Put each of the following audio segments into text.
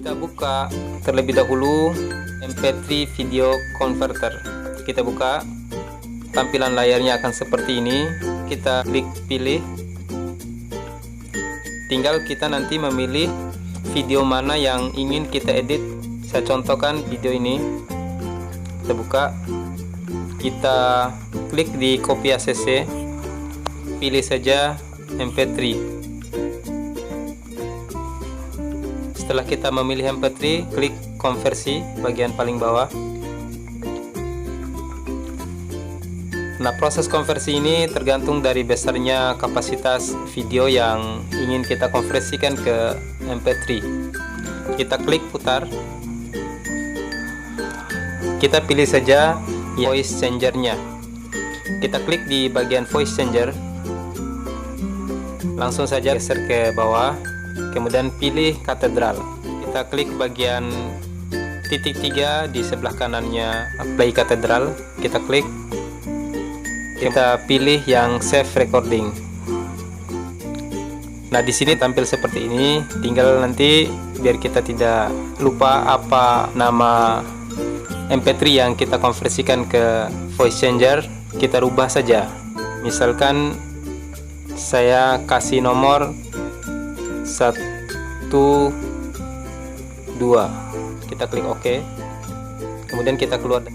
Kita buka terlebih dahulu MP3 Video Converter. Kita buka, tampilan layarnya akan seperti ini. Kita klik pilih, tinggal kita nanti memilih video mana yang ingin kita edit. Saya contohkan video ini. Kita buka, kita klik di copy ACC, pilih saja MP3. Setelah kita memilih MP3, klik konversi bagian paling bawah. Nah, proses konversi ini tergantung dari besarnya kapasitas video yang ingin kita konversikan ke MP3. Kita klik putar. Kita pilih saja voice changer-nya. Kita klik di bagian voice changer. Langsung saja geser ke bawah. Kemudian pilih katedral. Kita klik bagian titik 3 di sebelah kanannya play katedral. Kita klik. Kita pilih yang save recording. Nah, di sini tampil seperti ini. Tinggal nanti biar kita tidak lupa apa nama MP3 yang kita konversikan ke voice changer, kita rubah saja. Misalkan saya kasih nomor 1, 2. Kita klik OK. Kemudian kita keluar.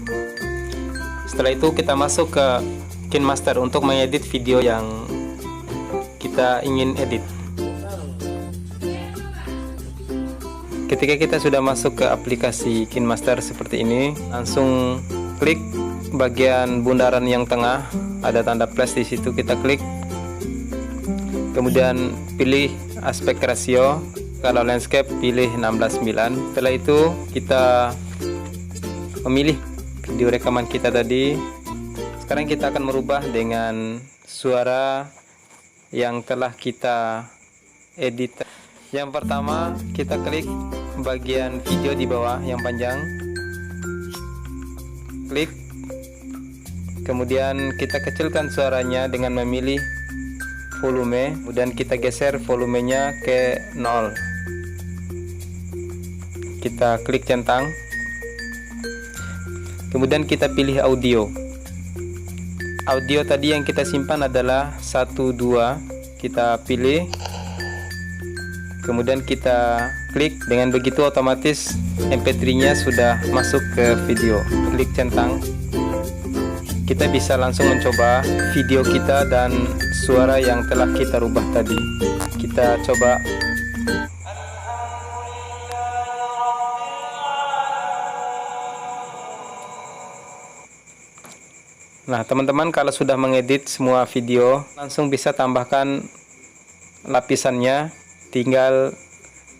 Setelah itu kita masuk ke KineMaster untuk mengedit video yang kita ingin edit. Ketika kita sudah masuk ke aplikasi KineMaster seperti ini, langsung klik bagian bundaran yang tengah, ada tanda plus di situ, kita klik. Kemudian pilih aspek ratio, kalau landscape pilih 16:9. Setelah itu kita memilih video rekaman kita tadi. Sekarang kita akan merubah dengan suara yang telah kita edit. Yang pertama, kita klik bagian video di bawah yang panjang, klik. Kemudian kita kecilkan suaranya dengan memilih volume, kemudian kita geser volumenya ke 0. Kita klik centang. Kemudian kita pilih audio. Audio tadi yang kita simpan adalah 1, 2. Kita pilih. Kemudian kita klik. Dengan begitu otomatis MP3-nya sudah masuk ke video. Klik centang. Kita bisa langsung mencoba video kita dan suara yang telah kita rubah tadi. Kita coba. Nah, teman-teman, kalau sudah mengedit semua video, langsung bisa tambahkan lapisannya. Tinggal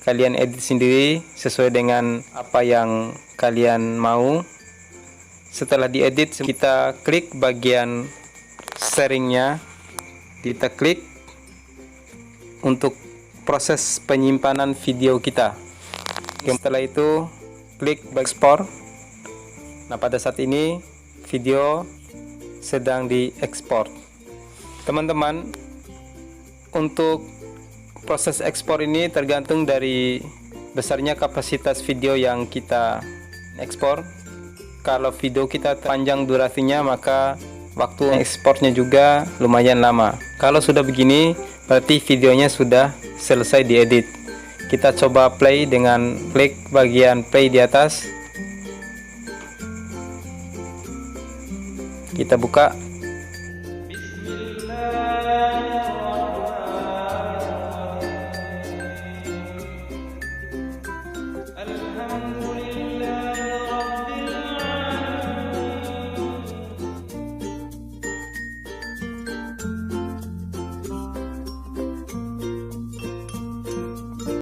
kalian edit sendiri sesuai dengan apa yang kalian mau. Setelah diedit, kita klik bagian sharingnya, kita klik untuk proses penyimpanan video kita. Setelah itu klik export. Nah, pada saat ini video sedang diekspor. Teman-teman, untuk proses ekspor ini tergantung dari besarnya kapasitas video yang kita ekspor. Kalau video kita panjang durasinya, maka waktu ekspornya juga lumayan lama. Kalau sudah begini, berarti videonya sudah selesai diedit. Kita coba play dengan klik bagian play di atas. Kita buka.